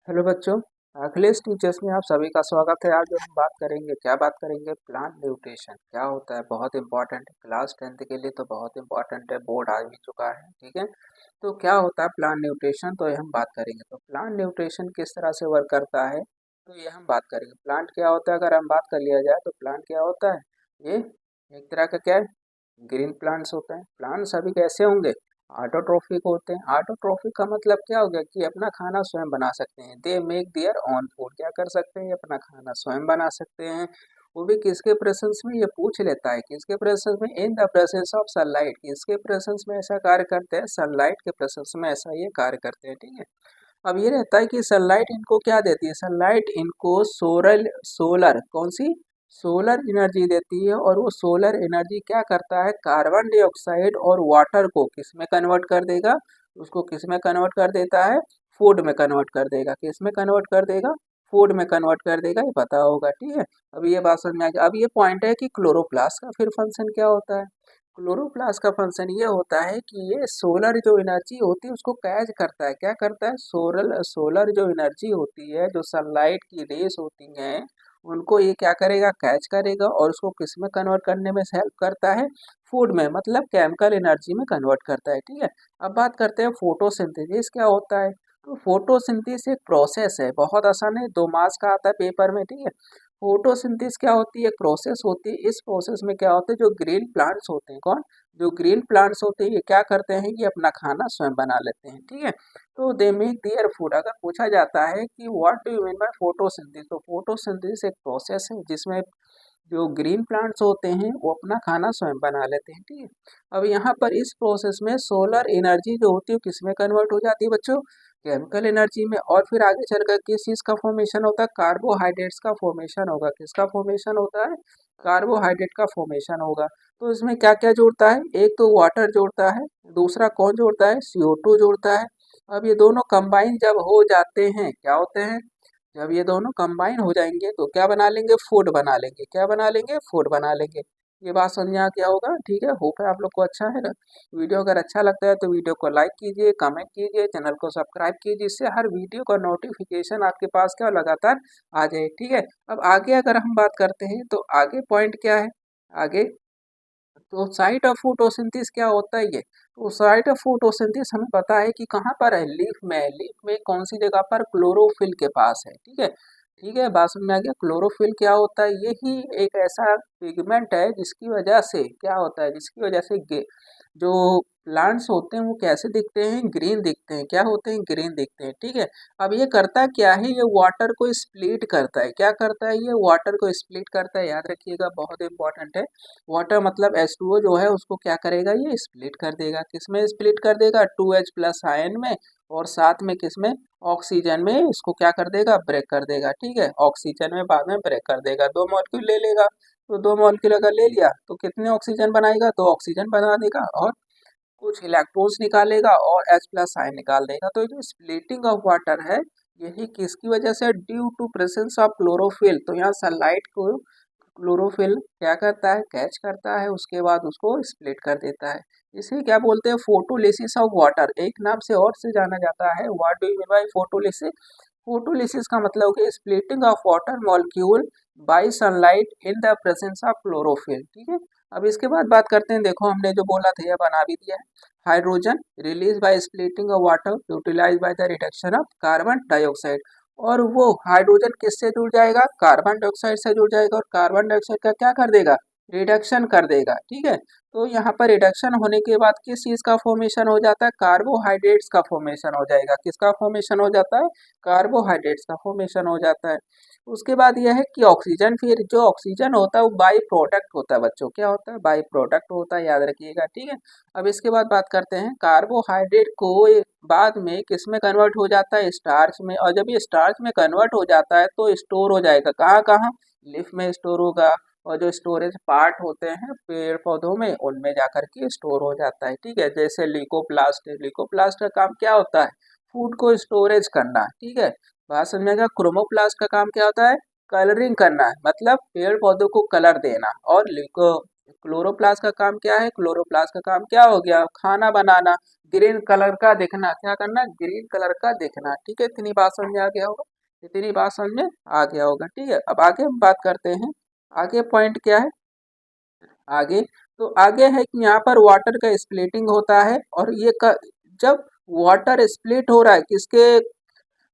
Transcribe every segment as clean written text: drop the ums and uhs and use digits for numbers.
Hello बच्चों। Akhilesh teachers में आप सभी का स्वागत है। आज हम बात करेंगे, क्या बात करेंगे? प्लांट न्यूट्रिशन क्या होता है। बहुत इंपॉर्टेंट है, क्लास 10th के लिए तो बहुत इंपॉर्टेंट है, बोर्ड आ भी चुका है। ठीक है, तो क्या होता है प्लांट न्यूट्रिशन, तो ये हम बात करेंगे। तो प्लांट न्यूट्रिशन किस तरह से वर्क करता है, तो ये हम बात करेंगे। प्लांट क्या होता है, अगर हम बात कर लिया जाए तो प्लांट क्या होता है, ये एक तरह का क्या है, ग्रीन प्लांट्स होते हैं। प्लांट्स अभी कैसे होंगे, ऑटोट्रोफिक होते हैं। ऑटोट्रोफिक का मतलब क्या हो गया कि अपना खाना स्वयं बना सकते हैं। They make their own food, क्या कर सकते हैं, अपना खाना स्वयं बना सकते हैं। वो भी किसके प्रेजेंस में, ये पूछ लेता है किसके प्रेजेंस में, in the presence of sunlight. किसके प्रेजेंस में ऐसा कार्य करते हैं, सनलाइट के प्रेजेंस में ऐसा ये कार्य करते हैं। ठीक है, अब ये रहता है कि सनलाइट इनको क्या देती है, सनलाइट इनको सोलर सोलर कौन सी, सोलर एनर्जी देती है। और वो सोलर एनर्जी क्या करता है, कार्बन डाइऑक्साइड और वाटर को किस में कन्वर्ट कर देगा, उसको किस में कन्वर्ट कर देता है, फूड में कन्वर्ट कर देगा। किस में कन्वर्ट कर देगा, फूड में कन्वर्ट कर देगा, ये पता होगा। ठीक है, अब ये बात समझ में आ गई। अब ये पॉइंट है कि क्लोरोप्लास्ट का फिर फंक्शन क्या होता है। क्लोरोप्लास्ट का फंक्शन ये होता है कि ये सोलर जो एनर्जी होती है उसको कैच करता है। क्या करता है, सोलर सोलर जो एनर्जी होती है, जो सनलाइट की रेस होती हैं, उनको ये क्या करेगा, कैच करेगा और उसको किस में कन्वर्ट करने में हेल्प करता है, फूड में, मतलब केमिकल एनर्जी में कन्वर्ट करता है। ठीक है, अब बात करते हैं फोटोसिंथेसिस क्या होता है। तो फोटोसिंथेसिस एक प्रोसेस है, बहुत आसान है, 2 मार्क्स का आता है पेपर में। ठीक है, फोटोसिंथेसिस क्या होती है, एक प्रोसेस होती है। इस प्रोसेस में क्या होता है, जो ग्रीन प्लांट्स होते हैं, कौन, जो ग्रीन प्लांट्स होते हैं, ये क्या करते हैं, ये अपना खाना स्वयं बना लेते हैं। ठीक है, तो दे मेक देयर फूड। अगर पूछा जाता है कि what do you mean by photosynthesis, तो फोटोसिंथेसिस एक प्रोसेस है जिसमें जो ग्रीन प्लांट्स होते हैं वो अपना खाना स्वयं बना लेते हैं। ठीक है, अब यहाँ पर इस प्रोसेस में सोलर एनर्जी जो होती है किस में कन्वर्ट हो जाती है बच्चों, केमिकल एनर्जी में। और फिर आगे चलकर किस चीज़ का फॉर्मेशन होता है, कार्बोहाइड्रेट्स का फॉर्मेशन होगा। किसका फॉर्मेशन होता है, कार्बोहाइड्रेट का फॉर्मेशन होगा। तो इसमें क्या क्या जोड़ता है, एक तो वाटर जोड़ता है, दूसरा कौन जोड़ता है, CO2 जोड़ता है। अब ये दोनों कंबाइन जब हो जाते हैं, क्या होते हैं, जब ये दोनों कंबाइन हो जाएंगे तो क्या बना लेंगे, फूड बना लेंगे। क्या बना लेंगे, फूड बना लेंगे। ये बात समझ में आ गया होगा। ठीक है, होप है आप लोग को अच्छा है ना। वीडियो अगर अच्छा लगता है तो वीडियो को लाइक कीजिए, कमेंट कीजिए, चैनल को सब्सक्राइब कीजिए, जिससे हर वीडियो का नोटिफिकेशन आपके पास क्या लगातार आ जाए। ठीक है, अब आगे अगर हम बात करते हैं तो आगे पॉइंट क्या है, आगे तो साइट ऑफ फोटोसिंथेसिस क्या होता है ये, तो साइट ऑफ फोटोसिंथेसिस हमें पता है कि कहाँ पर है, लीफ में है। लीफ में कौन सी जगह पर, क्लोरोफिल के पास है। ठीक है, ठीक है, बात समझ में आ गया। क्लोरोफिल क्या होता है, यही एक ऐसा पिगमेंट है जिसकी वजह से क्या होता है, जिसकी वजह से जो प्लांट्स होते हैं वो कैसे दिखते हैं, ग्रीन दिखते हैं। क्या होते हैं, ग्रीन दिखते हैं। ठीक है, अब ये करता क्या है, ये वाटर को स्प्लिट करता है। क्या करता है, ये वाटर को स्प्लिट करता है, याद रखिएगा, बहुत इंपॉर्टेंट है। वाटर मतलब H2O जो है उसको क्या करेगा, ये स्प्लिट कर देगा। किस में स्प्लिट कर देगा, 2H प्लस आयन में, और साथ में किस में, ऑक्सीजन में इसको क्या कर देगा, ब्रेक कर देगा। ठीक है, ऑक्सीजन में बाद में ब्रेक कर देगा, 2 मॉलिक्यूल ले लेगा। तो 2 मॉलिक्यूल अगर ले लिया तो कितने ऑक्सीजन बनाएगा, 2 ऑक्सीजन बना देगा, और कुछ इलेक्ट्रॉन्स निकालेगा और H प्लस आयन निकाल देगा। तो ये जो स्प्लिटिंग ऑफ वाटर है, यही किसकी वजह से, due to presence of chlorophyll. तो यहाँ सनलाइट को क्लोरोफिल क्या करता है, कैच करता है, उसके बाद उसको स्प्लिट कर देता है। इसे क्या बोलते हैं, फोटोलिसिस ऑफ वाटर, एक नाम से और से जाना जाता है। What do you mean by photolysis, photolysis का मतलब हो गया splitting of water molecule by sunlight in the presence of chlorophyll. ठीक है, अब इसके बाद बात करते हैं, देखो हमने जो बोला था यह बना भी दिया है। Hydrogen release by splitting of water utilise by the reduction of carbon dioxide. और वो हाइड्रोजन किससे जुड़ जाएगा, कार्बन डाइऑक्साइड से जुड़ जाएगा, और कार्बन डाइऑक्साइड का क्या कर देगा, रिडक्शन कर देगा। ठीक है, तो यहाँ पर रिडक्शन होने के बाद किस चीज़ का फॉर्मेशन हो जाता है, कार्बोहाइड्रेट्स का फॉर्मेशन हो जाएगा। किसका फॉर्मेशन हो जाता है, कार्बोहाइड्रेट्स का फॉर्मेशन हो जाता है। उसके बाद यह है कि ऑक्सीजन, फिर जो ऑक्सीजन होता है वो बाई प्रोडक्ट होता है बच्चों। क्या होता है, बाई प्रोडक्ट होता है, याद रखिएगा। ठीक है, अब इसके बाद बात करते हैं, कार्बोहाइड्रेट को बाद में किस में कन्वर्ट हो जाता है, स्टार्च में। और जब ये स्टार्च में कन्वर्ट हो जाता है तो स्टोर हो जाएगा, कहाँ कहाँ, लिफ में स्टोर होगा। और जो स्टोरेज पार्ट होते हैं पेड़ पौधों में, उनमें जाकर के स्टोर हो जाता है। ठीक है, जैसे लिकोप्लास्ट है, लिकोप्लास्ट का काम क्या होता है, फूड को स्टोरेज करना। ठीक है, बात समझेगा। क्रोमोप्लास्ट का काम क्या होता है, कलरिंग करना है, मतलब पेड़ पौधों को कलर देना। और लिको क्लोरोप्लास्ट का काम क्या है? क्लोरोप्लास्ट का काम क्या हो गया? खाना बनाना, ग्रीन कलर का दिखना, क्या करना? ग्रीन कलर का दिखना। ठीक है, इतनी बात समझ में आ गया होगा, इतनी बात समझ में आ गया होगा। ठीक है, अब आगे हम बात करते हैं। आगे पॉइंट क्या है? आगे तो आगे है कि यहाँ पर वाटर का स्प्लिटिंग होता है, और जब वाटर स्प्लिट हो रहा है, किसके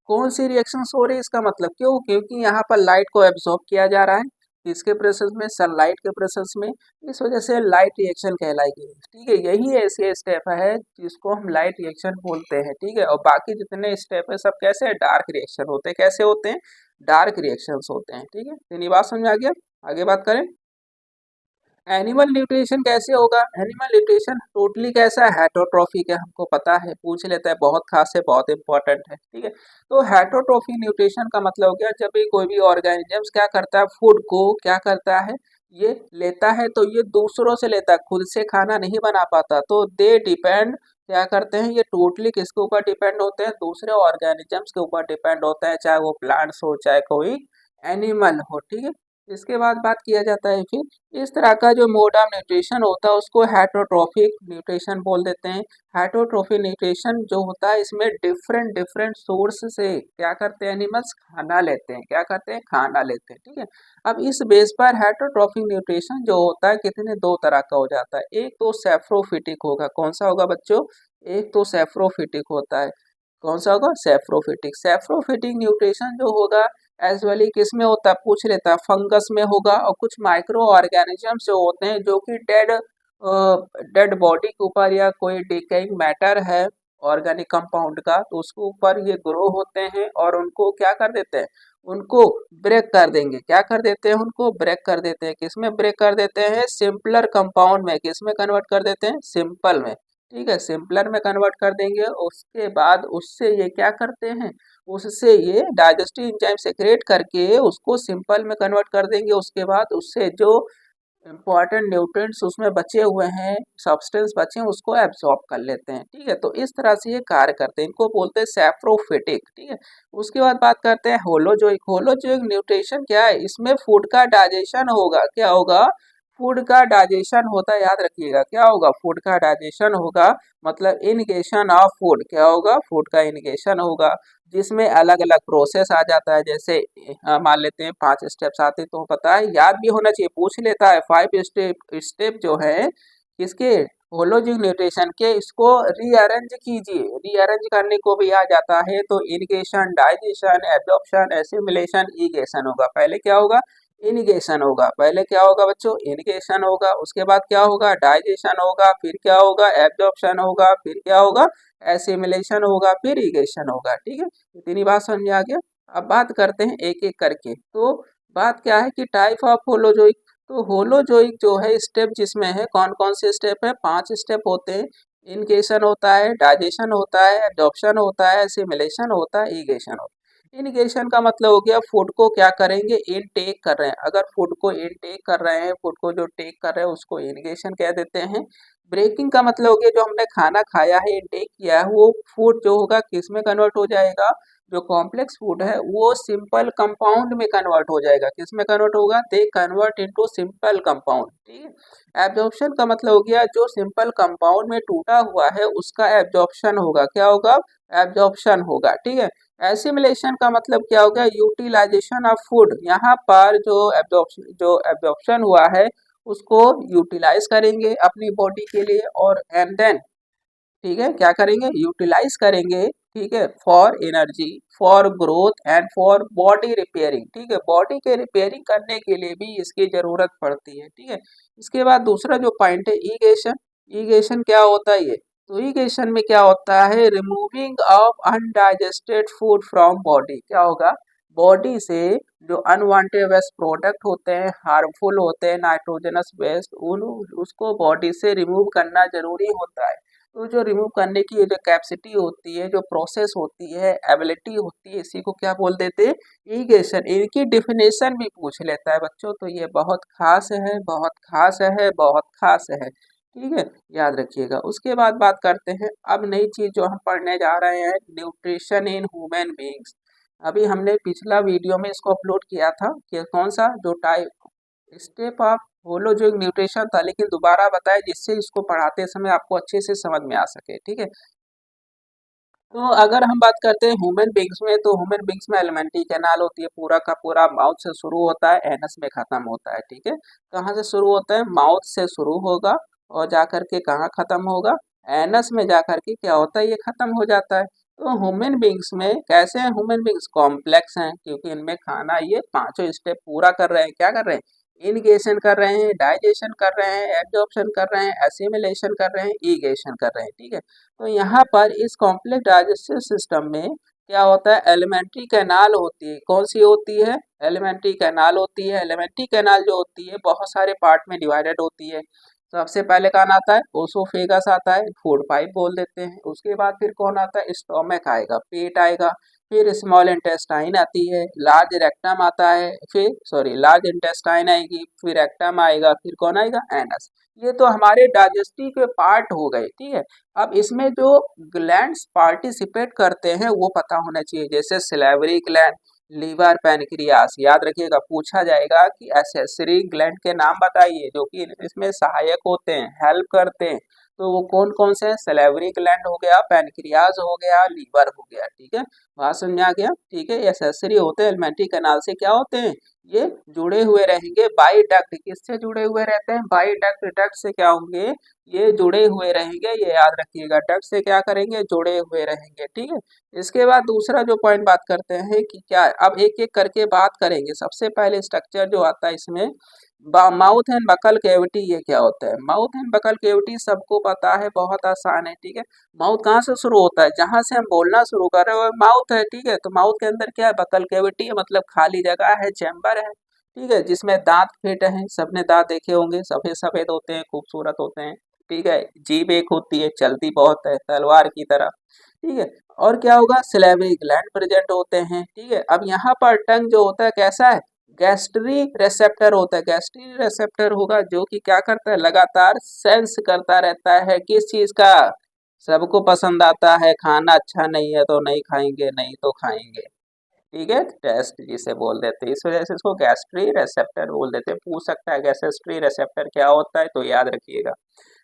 कौन सी रिएक्शंस हो रही है? इसका मतलब क्यों? क्योंकि यहाँ पर लाइट को एब्जॉर्ब किया जा रहा है, किसके प्रोसेस में? सनलाइट के प्रोसेस में। इस वजह से लाइट रिएक्शन कहलाएगी। ठीक है, यही ऐसे स्टेप है जिसको हम लाइट रिएक्शन बोलते हैं। ठीक है, और बाकी जितने स्टेप है सब कैसे? डार्क रिएक्शन होते हैं। कैसे होते हैं? डार्क रिएक्शंस होते हैं। ठीक है, तो ये बात समझ में आ गया। आगे बात करें, एनिमल न्यूट्रिशन कैसे होगा? एनिमल न्यूट्रिशन टोटली कैसा है? हेटरोट्रॉफिक है, हमको पता है, पूछ लेता है, बहुत खास है, बहुत इंपॉर्टेंट है। ठीक है, तो हेटरोट्रॉफिक न्यूट्रिशन का मतलब हो गया, जब भी कोई भी ऑर्गेनिजम्स क्या करता है? फूड को क्या करता है? ये लेता है, तो ये दूसरों से लेता है, खुद से खाना नहीं बना पाता, तो दे डिपेंड क्या करते हैं? ये टोटली किसके ऊपर डिपेंड होते हैं? दूसरे ऑर्गेनिजम्स के ऊपर डिपेंड होता है, चाहे वो प्लांट्स हो, चाहे कोई एनिमल हो। ठीक है, इसके बाद बात किया जाता है फिर इस तरह का जो मोड ऑफ न्यूट्रिशन होता है उसको हेटरोट्रॉफिक न्यूट्रिशन बोल देते हैं। हेटरोट्रॉफिक न्यूट्रिशन जो होता है, इसमें डिफरेंट डिफरेंट सोर्स से क्या करते हैं? एनिमल्स खाना लेते हैं। क्या करते हैं? खाना लेते हैं। ठीक है, अब इस बेस पर हेटरोट्रॉफिक न्यूट्रिशन जो होता है कितने दो तरह का हो जाता है। एक तो सेफ्रोफिटिक होगा। कौन सा होगा बच्चों? एक तो सेफ्रोफिटिक होता है। कौन सा होगा? सेफ्रोफिटिक। सेफ्रोफिटिक न्यूट्रिशन जो होगा एजुअली किस में होता है? पूछ लेता है, फंगस में होगा, और कुछ माइक्रो ऑर्गेनिजम्स जो होते हैं जो कि डेड बॉडी के ऊपर या कोई डिकेइंग मैटर है ऑर्गेनिक कंपाउंड का, तो उसके ऊपर ये ग्रो होते हैं और उनको क्या कर देते हैं? उनको ब्रेक कर देंगे। क्या कर देते हैं? उनको ब्रेक कर देते हैं। किस में ब्रेक कर देते हैं? सिंपलर कंपाउंड में। किस में कन्वर्ट कर देते हैं? सिंपल में। ठीक है, सिंपलर में कन्वर्ट कर देंगे। उसके बाद उससे ये क्या करते हैं? उससे ये डाइजेस्टिव एंजाइम सेक्रेट करके उसको सिंपल में कन्वर्ट कर देंगे। उसके बाद उससे जो इंपॉर्टेंट न्यूट्रिएंट्स उसमें बचे हुए हैं, सब्सटेंस बचे हैं, उसको एब्जॉर्ब कर लेते हैं। ठीक है, तो इस तरह से ये कार्य करते हैं। इनको बोलते हैं सैप्रोफिटिक। ठीक है, उसके बाद बात करते हैं होलोजोइक। होलोजोइक न्यूट्रिशन क्या है? इसमें फूड का डाइजेशन होगा। क्या होगा? फूड का डाइजेशन होता है, याद रखिएगा। क्या होगा? फूड का डाइजेशन होगा, मतलब इनिगेशन ऑफ फूड। क्या होगा? फूड का इनिगेशन होगा, जिसमें अलग अलग प्रोसेस आ जाता है। जैसे मान लेते हैं 5 स्टेप्स आते हैं, तो पता है, याद भी होना चाहिए, पूछ लेता है। 5 स्टेप स्टेप जो है किसके? होलोजिक न्यूट्रिशन के। इसको रीअरेंज कीजिए, रीअरेंज करने को भी आ जाता है। तो इनिगेशन, डाइजेशन, एब्जॉर्प्शन, एसिमिलेशन, ईगेशन होगा। पहले क्या होगा? इनिगेशन होगा। पहले क्या होगा बच्चों? इनिगेशन होगा। उसके बाद क्या होगा? डाइजेशन होगा। फिर क्या होगा? एब्जॉर्प्शन होगा। फिर क्या होगा? एसिमिलेशन होगा। फिर इरिगेशन होगा। ठीक है, इतनी बात समझ में आ गया। अब बात करते हैं एक एक करके। तो बात क्या है कि टाइप ऑफ होलोजोइक। तो होलोजोइक जो है स्टेप जिसमें है, कौन कौन से स्टेप है? 5 स्टेप होते हैं। इनिगेशन होता है, डाइजेशन होता है, एब्जॉर्प्शन होता है, एसिमिलेशन होता है, इरिगेशन होता है। इनिगेशन का मतलब हो गया फूड को क्या करेंगे? इनटेक कर रहे हैं। अगर फूड को इनटेक कर रहे हैं, फूड को जो टेक कर रहे हैं उसको इनिगेशन कह देते हैं। ब्रेकिंग का मतलब हो गया जो हमने खाना खाया है, इनटेक किया है, वो फूड जो होगा किस में कन्वर्ट हो जाएगा? जो कॉम्प्लेक्स फूड है वो सिंपल कंपाउंड में कन्वर्ट हो जाएगा। किस में कन्वर्ट होगा? They convert into simple compound. ठीक है, एब्जॉर्प्शन का मतलब हो गया जो सिंपल कंपाउंड में टूटा हुआ है उसका एब्जॉर्प्शन होगा। क्या होगा? एब्जॉर्प्शन होगा। ठीक है, एसिमिलेशन का मतलब क्या हो गया? Utilisation of food. यहाँ पर जो एब्जॉर्प्शन हुआ है उसको यूटिलाइज करेंगे अपनी बॉडी के लिए, और एंड देन ठीक है क्या करेंगे? यूटिलाइज करेंगे। ठीक है, for energy, for growth and for body repairing. ठीक है, बॉडी के रिपेयरिंग करने के लिए भी इसकी जरूरत पड़ती है। ठीक है, इसके बाद दूसरा जो पॉइंट है ईगेशन। ईगेशन क्या होता है ये? तो ईगेशन में क्या होता है? Removing of undigested food from body. क्या होगा? बॉडी से जो अनवांटेड वेस्ट प्रोडक्ट होते हैं, हार्मफुल होते हैं, नाइट्रोजनस वेस्ट, उन उसको बॉडी से रिमूव करना जरूरी होता है। तो जो रिमूव करने की जो कैपेसिटी होती है, जो प्रोसेस होती है, एबिलिटी होती है, इसी को क्या बोल देते हैं? इरिगेशन। इनकी डिफिनेशन भी पूछ लेता है बच्चों, तो ये बहुत खास है, बहुत खास है, बहुत खास है। ठीक है, याद रखिएगा। उसके बाद बात करते हैं अब नई चीज जो हम पढ़ने जा रहे हैं, न्यूट्रिशन इन ह्यूमन बींग्स। अभी हमने पिछला वीडियो में इसको अपलोड किया था कि कौन सा? जो टाइप स्टेप आप बोलो जो न्यूट्रिशन था, लेकिन दोबारा बताए जिससे इसको पढ़ाते समय आपको अच्छे से समझ में आ सके, ठीक है। तो अगर हम बात करते हैं ह्यूमन बींग्स में, तो ह्यूमन बींग्स में एलिमेंट्री कैनाल होती है, पूरा का पूरा माउथ से शुरू होता है, एनस में खत्म होता है, ठीक है। कहाँ से शुरू होता है? माउथ से शुरू होगा और जाकर के कहाँ खत्म होगा? एनस में जाकर के क्या होता है? ये खत्म हो जाता है। तो ह्यूमन बींग्स में कैसे हैं? ह्यूमन बींग्स कॉम्प्लेक्स हैं, क्योंकि इनमें खाना ये पांचों स्टेप पूरा कर रहे हैं। क्या कर रहे हैं? इनगेशन कर रहे हैं, डाइजेशन कर रहे हैं, एब्जॉर्प्शन कर रहे हैं, एसिमिलेशन कर रहे हैं, ईगेशन कर रहे हैं, ठीक है। तो यहाँ पर इस कॉम्प्लेक्स डाइजेस्टिव सिस्टम में क्या होता है? एलिमेंट्री कैनाल होती है। कौन सी होती है? एलिमेंट्री कैनाल होती है। एलिमेंट्री कैनाल जो होती है बहुत सारे पार्ट में डिवाइडेड होती है। सबसे पहले कौन आता है? ओसोफेगस आता है, फूड पाइप बोल देते हैं। उसके बाद फिर कौन आता है? स्टोमक आएगा, पेट आएगा। फिर स्मॉल इंटेस्टाइन आती है, लार्ज रेक्टम आता है, फिर सॉरी लार्ज इंटेस्टाइन आएगी, फिर रेक्टम आएगा, फिर कौन आएगा? एनस। ये तो हमारे डाइजेस्टिव के पार्ट हो गए, ठीक है। अब इसमें जो ग्लैंड्स पार्टिसिपेट करते हैं वो पता होना चाहिए, जैसे सिलेवरी ग्लैंड, लीवर, पैनक्रियास। याद रखिएगा, पूछा जाएगा कि एसेसरी ग्लैंड के नाम बताइए जो कि इसमें सहायक होते हैं, हेल्प करते हैं। तो वो कौन कौन से हैं? सिलेवरी ग्लैंड हो गया, पैनक्रियास हो गया, लीवर हो गया, ठीक है। बात समझ आ गया, ठीक है। एसेसरी होते हैं, एलिमेंट्री कैनाल से क्या होते हैं? ये जुड़े हुए रहेंगे बाई डक्ट। किससे जुड़े हुए रहते हैं? By duct. डक्ट से क्या होंगे? ये जुड़े हुए रहेंगे, ये याद रखिएगा। डक्ट से क्या करेंगे? जुड़े हुए रहेंगे, ठीक है। इसके बाद दूसरा जो पॉइंट बात करते हैं कि क्या, अब एक एक करके बात करेंगे। सबसे पहले स्ट्रक्चर जो आता है इसमें, माउथ एंड बकल कैविटी। ये क्या होता है? माउथ एंड बकल कैविटी सबको पता है, बहुत आसान है, ठीक है। माउथ कहाँ से शुरू होता है? जहां से हम बोलना शुरू कर रहे हो माउथ है, ठीक है। तो माउथ के अंदर क्या है? बकल कैविटी है, मतलब खाली जगह है, चैम्बर है, ठीक है, जिसमें दांत फिट हैं। सबने दांत देखे होंगे, सफेद सफेद होते हैं, खूबसूरत होते हैं, ठीक है। जीभ एक होती है, चलती बहुत है, तलवार की तरह, ठीक है। और क्या होगा? सिलेवरी ग्लैंड प्रेजेंट होते हैं, ठीक है। अब यहाँ पर टंग जो होता है कैसा है? गैस्ट्री रेसेप्टर होता है। गैस्ट्री रेसेप्टर होगा जो कि क्या करता है? लगातार सेंस करता रहता है, किस चीज का? सबको पसंद आता है, खाना अच्छा नहीं है तो नहीं खाएंगे, नहीं तो खाएंगे, ठीक है। टेस्ट जिसे बोल देते हैं, इस वजह से इसको गैस्ट्री रेसेप्टर बोल देते हैं। पूछ सकता है गैस्ट्री रेसेप्टर क्या होता है, तो याद रखिएगा।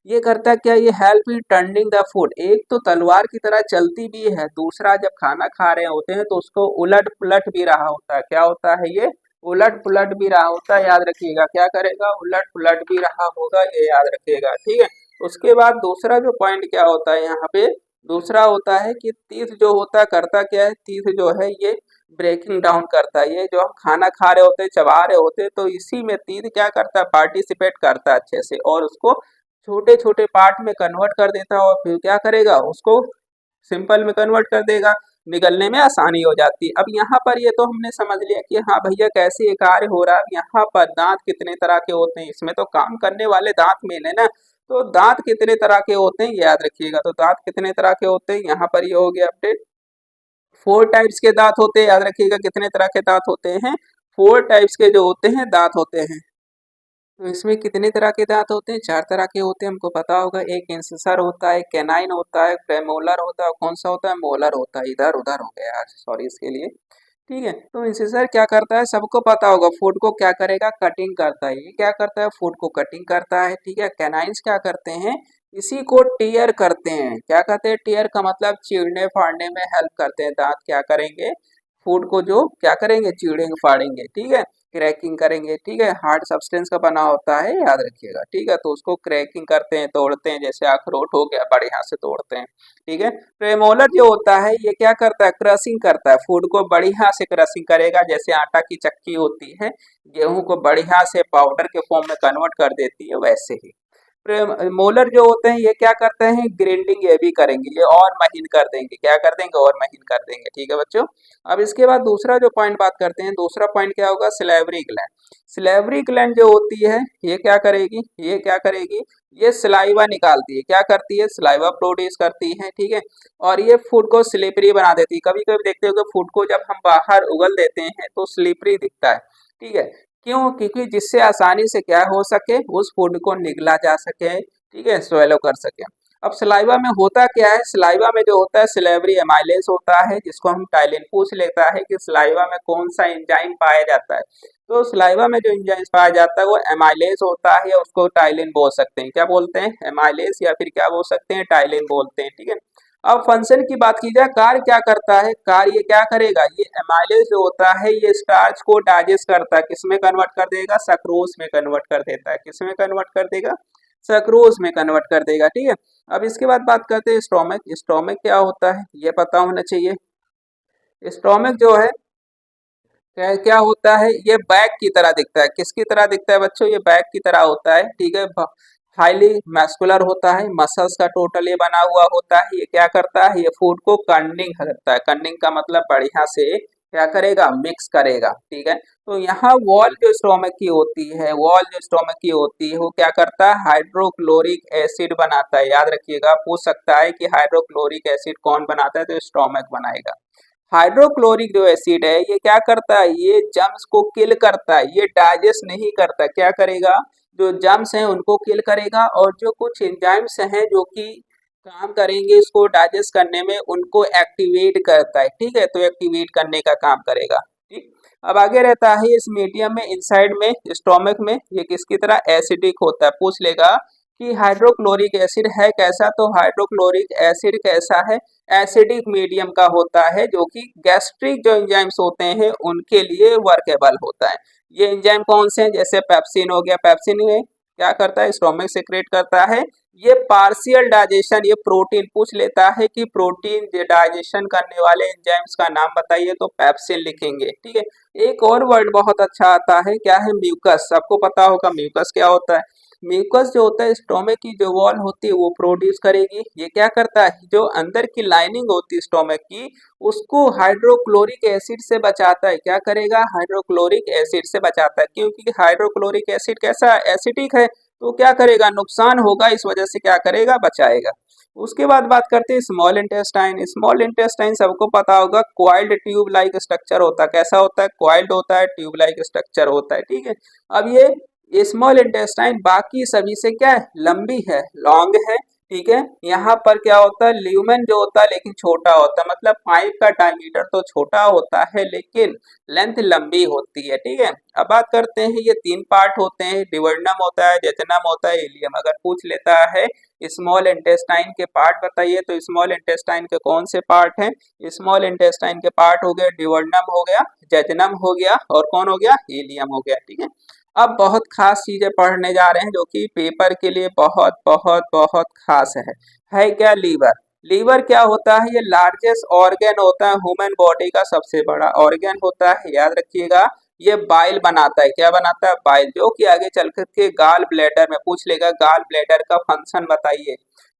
ये करता है क्या? ये help in turning the food. एक तो तलवार की तरह चलती भी है, दूसरा जब खाना खा रहे होते हैं तो उसको उलट पुलट भी रहा होता है। क्या होता है? ये उलट पुलट भी रहा होता है, याद रखिएगा। क्या करेगा? उलट पुलट भी रहा होगा, ये याद रखिएगा, ठीक है। उसके बाद दूसरा जो पॉइंट क्या होता है यहाँ पे, दूसरा होता है कि तीथ जो होता है करता क्या है? तीथ जो है ये ब्रेकिंग डाउन करता है। ये जो हम खाना खा रहे होते हैं, चबा रहे होते हैं, तो इसी में तीत क्या करता है? पार्टिसिपेट करता है अच्छे से, और उसको छोटे छोटे पार्ट में कन्वर्ट कर देता है, और फिर क्या करेगा? उसको सिंपल में कन्वर्ट कर देगा, निगलने में आसानी हो जाती है। अब यहाँ पर ये तो हमने समझ लिया कि हाँ भैया कैसे ये कार्य हो रहा है। यहाँ पर दांत कितने तरह के होते हैं, इसमें तो काम करने वाले दांत मेन है ना। तो दांत कितने तरह के होते हैं, याद रखिएगा। तो दांत कितने तरह के होते हैं, यहाँ पर ये हो गया अपडेट। 4 टाइप्स के दांत होते हैं, याद रखिएगा। कितने तरह के दांत होते हैं? 4 टाइप्स के जो होते हैं दांत होते हैं। तो इसमें कितने तरह के दांत होते हैं? 4 तरह के होते हैं, हमको पता होगा। एक इंसिसर होता है, कैनाइन होता है, प्रेमोलर होता है, कौन सा होता है? मोलर होता है। इधर उधर हो गया आज, सॉरी इसके लिए, ठीक है। तो इंसिसर क्या करता है? सबको पता होगा। फूड को क्या करेगा? कटिंग करता है। ये क्या करता है? फूड को कटिंग करता है, ठीक है। कैनाइन्स क्या करते हैं? इसी को टीयर करते हैं। क्या कहते हैं? टीयर का मतलब चीरने फाड़ने में हेल्प करते हैं। दांत क्या करेंगे? फूड को जो क्या करेंगे? चीरेंगे फाड़ेंगे, ठीक है। क्रैकिंग करेंगे, ठीक है। हार्ड सब्सटेंस का बना होता है, याद रखिएगा, ठीक है। तो उसको क्रैकिंग करते हैं, तोड़ते हैं, जैसे अखरोट हो गया, बढ़िया से तोड़ते हैं, ठीक है। प्रेमोलर जो होता है ये क्या करता है? क्रशिंग करता है। फूड को बढ़िया से क्रशिंग करेगा, जैसे आटा की चक्की होती है, गेहूं को बढ़िया से पाउडर के फॉर्म में कन्वर्ट कर देती है, वैसे ही मोलर जो होते हैं ये क्या करते हैं? ग्राइंडिंग ये भी करेंगे, ये और महीन कर देंगे। क्या कर देंगे? और महीन कर देंगे, ठीक है बच्चों। अब इसके बाद दूसरा जो पॉइंट बात करते हैं, दूसरा पॉइंट क्या होगा? Salivary gland. सिलेवरी ग्लैंड जो होती है ये क्या करेगी? ये क्या करेगी? ये सलाइवा निकालती है। क्या करती है? सलाइवा प्रोड्यूस करती है, ठीक है। और ये फूड को स्लिपरी बना देती है। कभी कभी देखते हो फूड को जब हम बाहर उगल देते हैं तो स्लिपरी दिखता है, ठीक है। क्यों? क्योंकि जिससे आसानी से क्या हो सके? उस फूड को निगला जा सके, ठीक है, स्वेलो कर सके। अब सलाइवा में होता क्या है, सलाइवा में जो होता है सिलेवरी एमाइलेज होता है, जिसको हम टाइलिन पूछ लेता है कि सलाइवा में कौन सा एंजाइम पाया जाता है। तो सलाइवा में जो एंजाइम पाया जाता है वो एमाइलेज होता है, या उसको टाइलिन बोल सकते हैं। क्या बोलते हैं, एमाइलेज, या फिर क्या बोल सकते हैं, टाइलिन बोलते हैं। ठीक है। अब फंक्शन की बात की जाए, कार्य क्या करता है, कार्य ये क्या करेगा, ये एमाइलेज जो होता है ये स्टार्च को डाइजेस्ट करता है, किसमें कन्वर्ट कर देगा, सक्रोज में कन्वर्ट कर देता है। किसमें कन्वर्ट कर देगा, सक्रोज में कन्वर्ट कर देगा। ठीक है। अब इसके बाद बात करते हैं स्टोमक। स्टोमक क्या होता है ये पता होना चाहिए। स्टोमक जो है क्या होता है, ये बैग की तरह दिखता है। किसकी तरह दिखता है बच्चों, ये बैग की तरह होता है। ठीक है। हाईली मैस्कुलर होता है, मसल्स का टोटल ये बना हुआ होता है। ये क्या करता है, ये फूड को कंडिंग करता है। कंडिंग का मतलब बढ़िया से क्या करेगा, मिक्स करेगा। ठीक है। तो यहाँ वॉल जो स्टोमक की होती है, वॉल जो स्टोमक की होती है वो क्या करता है, हाइड्रोक्लोरिक एसिड बनाता है। याद रखिएगा, पूछ सकता है कि हाइड्रोक्लोरिक एसिड कौन बनाता है, तो स्टोमक बनाएगा। हाइड्रोक्लोरिक जो एसिड है ये क्या करता है, ये जर्म्स को किल करता है, ये डाइजेस्ट नहीं करता। क्या करेगा, जो जर्म्स हैं उनको किल करेगा, और जो कुछ एंजाइम्स हैं जो कि काम करेंगे इसको डाइजेस्ट करने में, उनको एक्टिवेट करता है। ठीक है। तो एक्टिवेट करने का काम करेगा। ठीक। अब आगे रहता है इस मीडियम में, इनसाइड में, स्टोमक में, ये किसकी तरह एसिडिक होता है। पूछ लेगा कि हाइड्रोक्लोरिक एसिड है कैसा, तो हाइड्रोक्लोरिक एसिड कैसा है, एसिडिक मीडियम का होता है, जो कि गैस्ट्रिक जो एंजाइम्स होते हैं उनके लिए वर्केबल होता है। ये एंजाइम कौन से हैं, जैसे पेप्सिन हो गया, पेप्सिन में क्या करता है, स्टोमक सेक्रेट करता है। ये पार्शियल डाइजेशन, ये प्रोटीन पूछ लेता है कि प्रोटीन डाइजेशन करने वाले एंजाइम्स का नाम बताइए, तो पेप्सिन लिखेंगे। ठीक है। एक और वर्ड बहुत अच्छा आता है, क्या है, म्यूकस। सबको पता होगा म्यूकस क्या होता है। म्यूकस जो होता है स्टोमक की जो वॉल होती है वो प्रोड्यूस करेगी। ये क्या करता है, जो अंदर की लाइनिंग होती है स्टोमक की, उसको हाइड्रोक्लोरिक एसिड से बचाता है। क्या करेगा, हाइड्रोक्लोरिक एसिड से बचाता है, क्योंकि हाइड्रोक्लोरिक एसिड कैसा एसिडिक है, तो क्या करेगा, नुकसान होगा, इस वजह से क्या करेगा, बचाएगा। उसके बाद बात करते हैं स्मॉल इंटेस्टाइन। स्मॉल इंटेस्टाइन सबको पता होगा, क्वाइल्ड ट्यूब लाइक स्ट्रक्चर होता है। कैसा होता है, क्वाइल्ड होता है, ट्यूब लाइक स्ट्रक्चर होता है। ठीक है। अब ये स्मॉल इंटेस्टाइन बाकी सभी से क्या है, लंबी है, लॉन्ग है। ठीक है। यहाँ पर क्या होता है, ल्यूमेन जो होता है लेकिन छोटा होता है, मतलब पाइप का डायमीटर तो छोटा होता है लेकिन लेंथ लंबी होती है। ठीक है। अब बात करते हैं, ये तीन पार्ट होते हैं, डिवर्नम होता है, जेजनम होता है, इलियम। अगर पूछ लेता है स्मॉल इंटेस्टाइन के पार्ट बताइए, तो स्मॉल इंटेस्टाइन के कौन से पार्ट हैं, स्मॉल इंटेस्टाइन के पार्ट हो गए, डिवर्नम हो गया, जेजनम हो गया, और कौन हो गया, इलियम हो गया। ठीक है। अब बहुत खास चीजें पढ़ने जा रहे हैं जो कि पेपर के लिए बहुत बहुत बहुत खास है क्या, लीवर। लीवर क्या होता है, ये लार्जेस्ट ऑर्गन होता है, ह्यूमन बॉडी का सबसे बड़ा ऑर्गन होता है। याद रखिएगा, ये बाइल बनाता है। क्या बनाता है, बाइल, जो कि आगे चल के गाल ब्लैडर में पूछ लेगा, गाल ब्लैडर का फंक्शन बताइए।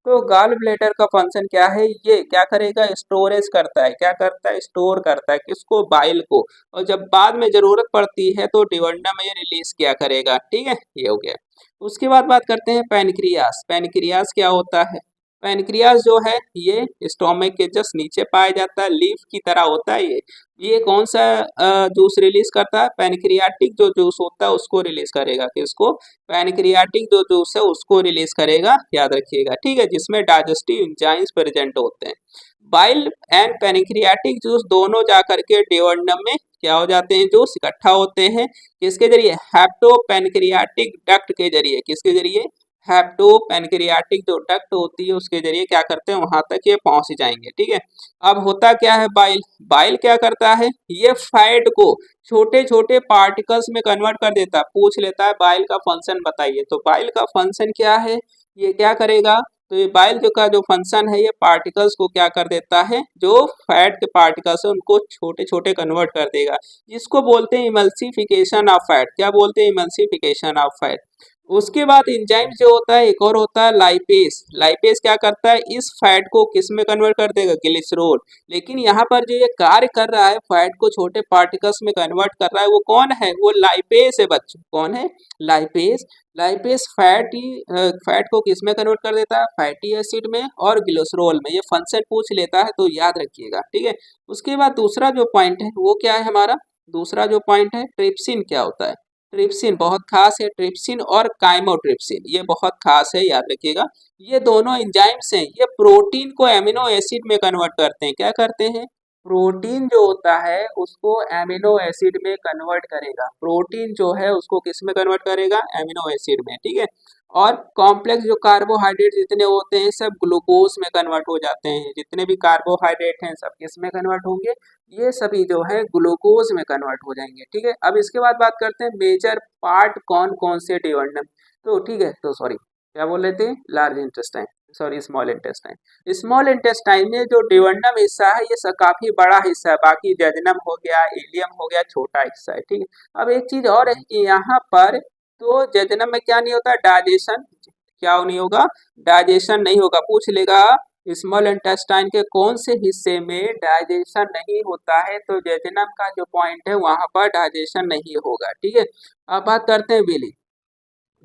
तो गाल ब्लैडर का फंक्शन क्या है, ये क्या करेगा, स्टोरेज करता है। क्या करता है, स्टोर करता है, किसको, बाइल को, और जब बाद में जरूरत पड़ती है तो डिवर्ना में ये रिलीज किया करेगा। ठीक है, ये हो गया। उसके बाद बात करते हैं पैनक्रियास। पैनक्रियास क्या होता है, पैनक्रियास जो है ये स्टोमक के जस्ट नीचे पाया जाता है, लीफ की तरह होता है। ये कौन सा जूस रिलीज करता है, पैनक्रियाटिक जो जूस होता है उसको रिलीज करेगा। किसको, पैनक्रियाटिक जो जूस है उसको रिलीज करेगा। याद रखिएगा। ठीक है, जिसमें डाइजेस्टिव एंजाइम्स प्रेजेंट होते हैं। बाइल एंड पैनक्रियाटिक जूस दोनों जाकर के डिवर्नम में क्या हो जाते हैं, जूस इकट्ठा होते हैं। किसके जरिए, हेप्टो पैनक्रियाटिक डक्ट के जरिए। किसके जरिए, हेप्टो पैनक्रियाटिक जो डक्ट होती है उसके जरिए क्या करते हैं, वहां तक ये पहुंच जाएंगे। ठीक है। अब होता क्या है, बाइल, बाइल क्या करता है, ये फैट को छोटे छोटे पार्टिकल्स में कन्वर्ट कर देता है। पूछ लेता है बाइल का फंक्शन बताइए, तो बाइल का फंक्शन क्या है, ये क्या करेगा, तो ये बाइल जो का जो फंक्शन है ये पार्टिकल्स को क्या कर देता है, जो फैट के पार्टिकल्स है उनको छोटे छोटे कन्वर्ट कर देगा, जिसको बोलते हैं इमल्सिफिकेशन ऑफ फैट। क्या बोलते हैं, इमल्सिफिकेशन ऑफ फैट। उसके बाद एंजाइम जो होता है एक और होता है लाइपेज। लाइपेज क्या करता है, इस फैट को किस में कन्वर्ट कर देगा, ग्लिसरॉल। लेकिन यहाँ पर जो ये कार्य कर रहा है, फैट को छोटे पार्टिकल्स में कन्वर्ट कर रहा है, वो कौन है, वो लाइपेज है बच्चों। कौन है, लाइपेज। लाइपेज फैट को किस में कन्वर्ट कर देता है, फैटी एसिड में और ग्लिसरॉल में। ये फंक्शन पूछ लेता है तो याद रखिएगा। ठीक है। उसके बाद दूसरा जो पॉइंट है वो क्या है हमारा, दूसरा जो पॉइंट है, ट्रिप्सिन क्या होता है। ट्रिप्सिन बहुत खास है, ट्रिप्सिन और काइमोट्रिप्सिन ये बहुत खास है, याद रखिएगा। ये दोनों एंजाइम्स हैं, ये प्रोटीन को एमिनो एसिड में कन्वर्ट करते हैं। क्या करते हैं? प्रोटीन जो होता है उसको एमिनो एसिड में कन्वर्ट करेगा। प्रोटीन जो है उसको किस में कन्वर्ट करेगा? एमिनो एसिड में, ठीक है। और कॉम्प्लेक्स जो कार्बोहाइड्रेट जितने होते हैं सब ग्लूकोज में कन्वर्ट हो जाते हैं। जितने भी कार्बोहाइड्रेट हैं सब किस में कन्वर्ट होंगे? ये सभी जो है ग्लूकोज में कन्वर्ट हो जाएंगे, ठीक है। अब इसके बाद बात करते हैं मेजर पार्ट कौन कौन से डिवंडम, तो ठीक है, तो सॉरी क्या बोल रहे थे? Large intestine, sorry small intestine. Small intestine में जो डिवंडम हिस्सा है ये काफी बड़ा हिस्सा है, बाकी जेजनम हो गया, इलियम हो गया, छोटा हिस्सा है, ठीक है। अब एक चीज और है कि यहाँ पर तो जेजनम में क्या नहीं होता? डाइजेशन, क्या नहीं होगा? डाइजेशन नहीं होगा। पूछ लेगा स्मॉल इंटेस्टाइन के कौन से हिस्से में डाइजेशन नहीं होता है, तो जेजनम का जो पॉइंट है वहां पर डाइजेशन नहीं होगा, ठीक है। अब बात करते हैं विली।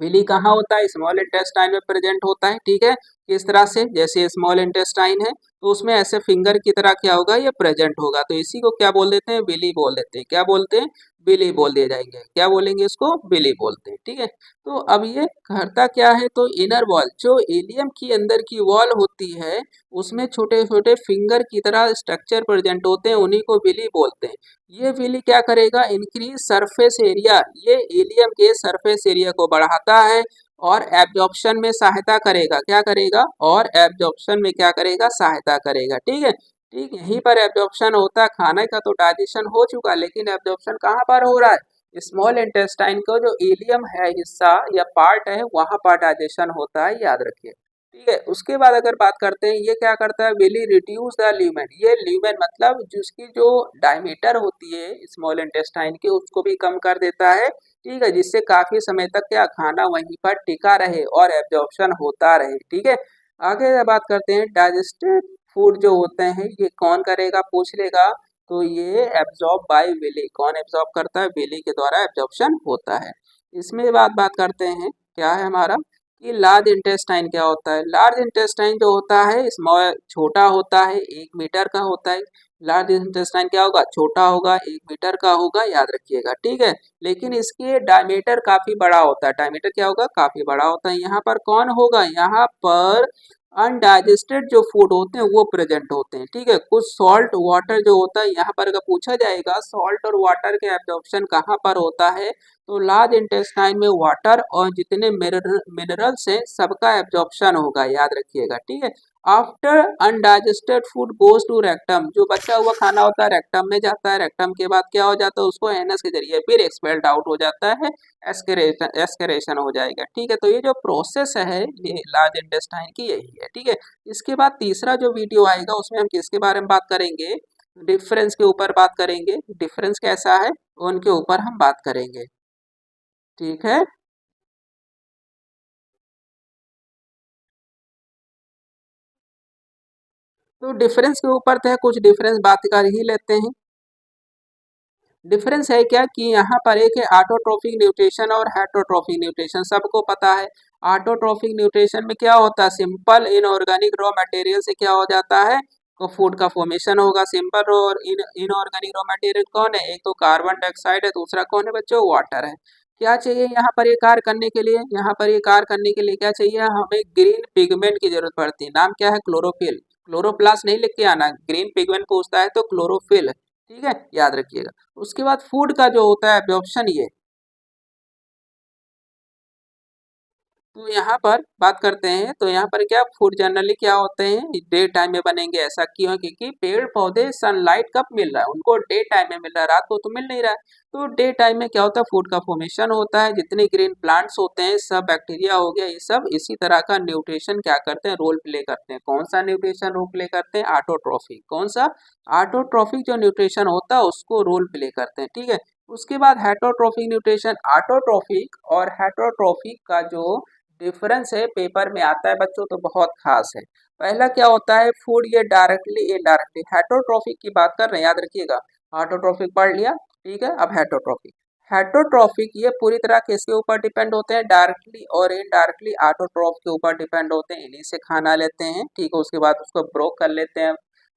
विली कहाँ होता है? स्मॉल इंटेस्टाइन में प्रेजेंट होता है, ठीक है। किस तरह से? जैसे स्मॉल इंटेस्टाइन है तो उसमें ऐसे फिंगर की तरह क्या होगा? ये प्रेजेंट होगा, तो इसी को क्या बोल देते हैं? विली बोल देते हैं। क्या बोलते हैं? विली बोल दिए जाएंगे। क्या बोलेंगे इसको? विली बोलते हैं, ठीक है। तो अब ये करता क्या है? तो इनर वॉल, जो इलियम की अंदर की वॉल होती है उसमें छोटे छोटे फिंगर की तरह स्ट्रक्चर प्रेजेंट होते हैं, उन्हीं को विली बोलते हैं। ये विली क्या करेगा? इंक्रीज सरफेस एरिया, ये इलियम के सरफेस एरिया को बढ़ाता है और एब्जॉर्प्शन में सहायता करेगा। क्या करेगा? और एब्जॉर्प्शन में क्या करेगा? सहायता करेगा, ठीक है। ठीक, यहीं पर एब्जॉर्प्शन होता है। खाने का तो डाइजेशन हो चुका, लेकिन एब्जॉर्प्शन कहाँ पर हो रहा है? स्मॉल इंटेस्टाइन का जो इलियम है हिस्सा या पार्ट है वहां पर डाइजेशन होता है, याद रखिए, ठीक है। उसके बाद अगर बात करते हैं ये क्या करता है? विली रिड्यूस द ल्यूमेन, ये ल्यूमेन मतलब जिसकी जो डायमीटर होती है स्मॉल इंटेस्टाइन की उसको भी कम कर देता है, ठीक है, जिससे काफी समय तक क्या खाना वहीं पर टिका रहे और एब्जॉर्प्शन होता रहे, ठीक है। आगे बात करते हैं डाइजेस्टेड फूड जो होते हैं ये कौन करेगा? पूछ लेगा। तो ये एब्जॉर्ब बाय विली, कौन एब्जॉर्ब करता है? विली के द्वारा एब्जॉर्प्शन होता है। इसमें बात करते हैं क्या है हमारा कि लार्ज इंटेस्टाइन क्या होता है। लार्ज इंटेस्टाइन जो होता है स्मॉल, छोटा होता है, 1 मीटर का होता है। लार्ज इंटेस्टाइन क्या होगा? छोटा होगा, 1 मीटर का होगा, याद रखिएगा, ठीक है। लेकिन इसके डायमीटर काफी बड़ा होता है। डायमीटर क्या होगा? काफी बड़ा होता है। यहाँ पर कौन होगा? यहाँ पर अनडाइजेस्टेड जो फूड होते हैं वो प्रेजेंट होते हैं, ठीक है। कुछ सॉल्ट वाटर जो होता है, यहाँ पर अगर पूछा जाएगा सॉल्ट और वाटर के एब्जॉर्प्शन कहाँ पर होता है, तो लार्ज इंटेस्टाइन में वाटर और जितने मिनरल्स हैं सबका एब्जॉर्प्शन होगा, याद रखिएगा, ठीक है। After undigested food goes to rectum, जो बचा हुआ खाना होता है रेक्टम में जाता है। रेक्टम के बाद क्या हो जाता है? उसको एनस के जरिए फिर एक्सपेल्ड आउट हो जाता है, एस्केरेशन हो जाएगा, ठीक है। तो ये जो प्रोसेस है ये लार्ज इंटेस्टाइन की यही है, ठीक है। इसके बाद तीसरा जो वीडियो आएगा उसमें हम किसके बारे में बात करेंगे? डिफरेंस के ऊपर बात करेंगे। डिफरेंस कैसा है उनके ऊपर हम बात करेंगे, ठीक है। तो डिफरेंस के ऊपर तो है, कुछ डिफरेंस बात कर ही लेते हैं। डिफरेंस है क्या कि यहाँ पर एक है ऑटोट्रोफिक न्यूट्रिशन और हेटरोट्रोफिक न्यूट्रिशन, सबको पता है। ऑटोट्रोफिक न्यूट्रिशन में क्या होता है? सिंपल इनऑर्गेनिक रॉ मटेरियल से क्या हो जाता है? तो फूड का फॉर्मेशन होगा। सिंपल और इनऑर्गेनिक रॉ मटेरियल कौन है? एक तो कार्बन डाइऑक्साइड है, दूसरा कौन है बच्चों? वाटर है। क्या चाहिए यहाँ पर ये कार्य करने के लिए? यहाँ पर ये कार्य करने के लिए क्या चाहिए? हमें ग्रीन पिगमेंट की जरूरत पड़ती है। नाम क्या है? क्लोरोफिल। क्लोरोप्लास्ट नहीं लिख के आना, ग्रीन पिगमेंट पूछता है तो क्लोरोफिल, ठीक है, याद रखिएगा। उसके बाद फूड का जो होता है एब्जॉर्प्शन, ये तो यहाँ पर बात करते हैं। तो यहाँ पर क्या फूड जनरली क्या होते हैं? डे टाइम में बनेंगे। ऐसा क्यों? क्योंकि पेड़ पौधे सनलाइट कब मिल रहा है उनको? डे टाइम में मिल रहा है, रात को तो मिल नहीं रहा है। तो डे टाइम में क्या होता है? फूड का फॉर्मेशन होता है। जितने ग्रीन प्लांट्स होते हैं सब, बैक्टीरिया हो गया, ये सब इसी तरह का न्यूट्रिशन क्या करते हैं? रोल प्ले करते हैं। कौन सा न्यूट्रिशन रोल प्ले करते हैं? ऑटोट्रॉफिक। कौन सा? ऑटोट्रॉफिक जो न्यूट्रिशन होता है उसको रोल प्ले करते हैं, ठीक है। उसके बाद हेटरोट्रॉफिक न्यूट्रिशन। ऑटोट्रॉफिक और हेटरोट्रॉफिक का जो डिफरेंस है पेपर में आता है बच्चों तो बहुत खास है। पहला क्या होता है? फूड ये डायरेक्टली इनडायरेक्टली। हेटरोट्रॉफिक की बात कर रहे हैं, याद रखिएगा। ऑटोट्रॉफिक पढ़ लिया, ठीक है। अब हेटरोट्रॉफिक। हेटरोट्रॉफिक ये पूरी तरह किसके ऊपर डिपेंड होते हैं? डायरेक्टली और इनडायरेक्टली ऑटोट्रॉफ के ऊपर डिपेंड होते हैं। इन्हीं से खाना लेते हैं, ठीक है। उसके बाद उसको ब्रोक कर लेते हैं,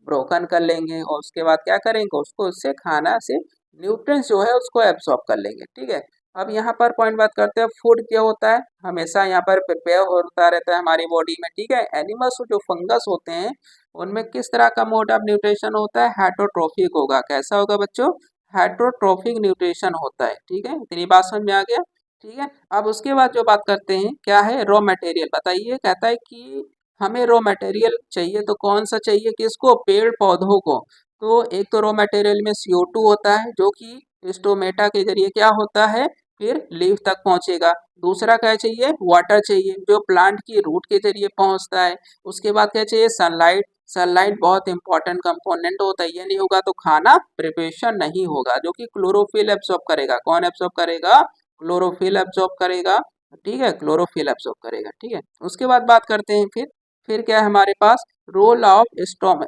ब्रोकन कर लेंगे और उसके बाद क्या करेंगे? उसको उससे खाना से न्यूट्रिएंट्स जो है उसको एब्सॉर्ब कर लेंगे, ठीक है। अब यहाँ पर पॉइंट बात करते हैं, फूड क्या होता है, हमेशा यहाँ पर प्रिपेयर होता रहता है हमारी बॉडी में, ठीक है। एनिमल्स जो फंगस होते हैं उनमें किस तरह का मोड ऑफ न्यूट्रिशन होता है, हेटरोट्रोफिक होगा। कैसा होगा बच्चों, हेटरोट्रोफिक न्यूट्रिशन होता है, ठीक है। इतनी बात समझ में आ गया, ठीक है। अब उसके बाद जो बात करते हैं क्या है, रॉ मटेरियल बताइए। कहता है कि हमें रॉ मटेरियल चाहिए, तो कौन सा चाहिए, किसको, पेड़ पौधों को। तो एक तो रॉ मटेरियल में CO2 होता है जो कि स्टोमेटा के जरिए क्या होता है, फिर लीफ तक पहुंचेगा। दूसरा क्या चाहिए, वाटर चाहिए जो प्लांट की रूट के जरिए पहुंचता है। उसके बाद क्या चाहिए, सनलाइट। सनलाइट बहुत इंपॉर्टेंट कंपोनेंट होता है, ये नहीं होगा तो खाना प्रिपरेशन नहीं होगा, जो कि क्लोरोफिल एब्जॉर्ब करेगा। कौन एब्जॉर्ब करेगा, क्लोरोफिल एब्जॉर्ब करेगा, ठीक है, क्लोरोफिल एब्जॉर्ब करेगा, ठीक है। उसके बाद बात करते हैं फिर क्या है हमारे पास, role of stomach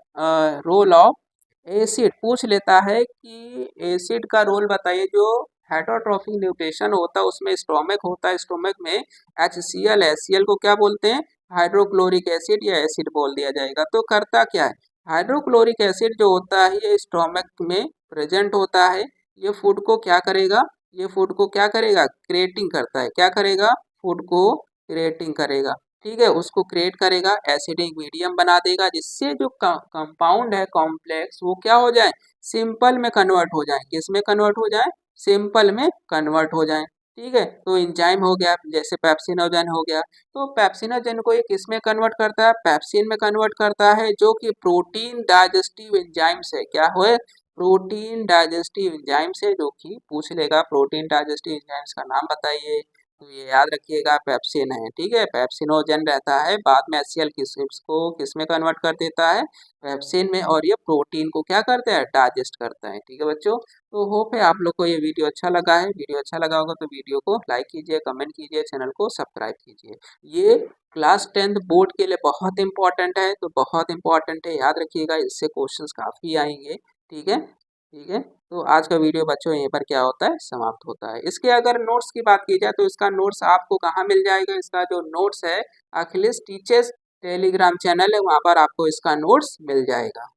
role of acid पूछ लेता है कि एसिड का रोल बताइए। जो हेटरोट्रोफिक न्यूट्रिशन होता है उसमें स्टोमक होता है, स्टोमक में HCl HCl को क्या बोलते हैं, हाइड्रोक्लोरिक एसिड या एसिड बोल दिया जाएगा। तो करता क्या है, हाइड्रोक्लोरिक एसिड जो होता है ये स्टोमक में प्रेजेंट होता है। ये फूड को क्या करेगा, ये फूड को क्या करेगा, क्रिएटिंग करता है। क्या करेगा, फूड को क्रिएटिंग करेगा, ठीक है, उसको क्रिएट करेगा, एसिडिक मीडियम बना देगा, जिससे जो कंपाउंड है कॉम्प्लेक्स वो क्या हो जाए, सिंपल में कन्वर्ट हो जाए। किस में कन्वर्ट हो जाए, सिंपल में कन्वर्ट हो जाए, ठीक है। तो इंजाइम हो गया, जैसे पेप्सिनोजन हो गया। तो पेप्सिनोजन को ये किस में कन्वर्ट करता है, पेप्सिन में कन्वर्ट करता है, जो कि प्रोटीन डाइजेस्टिव एंजाइम्स है। क्या हो, प्रोटीन डाइजेस्टिव एंजाइम्स है, जो कि पूछ लेगा प्रोटीन डाइजेस्टिव एंजाइम्स का नाम बताइए। तो ये याद रखिएगा पेप्सिन है, ठीक है, पेप्सिनोजन रहता है। बाद में HCl को किस में कन्वर्ट कर देता है, पेप्सिन में, और ये प्रोटीन को क्या करता है, डाइजेस्ट करता है, ठीक है बच्चों। तो होप है आप लोग को ये वीडियो अच्छा लगा है। वीडियो अच्छा लगा होगा तो वीडियो को लाइक कीजिए, कमेंट कीजिए, चैनल को सब्सक्राइब कीजिए। ये क्लास 10th बोर्ड के लिए बहुत इंपॉर्टेंट है, तो बहुत इंपॉर्टेंट है, याद रखिएगा, इससे क्वेश्चंस काफ़ी आएंगे, ठीक है, ठीक है। तो आज का वीडियो बच्चों यहीं पर क्या होता है, समाप्त होता है। इसके अगर नोट्स की बात की जाए तो इसका नोट्स आपको कहाँ मिल जाएगा, इसका जो नोट्स है अखिलेश टीचर्स टेलीग्राम चैनल है, वहाँ पर आपको इसका नोट्स मिल जाएगा।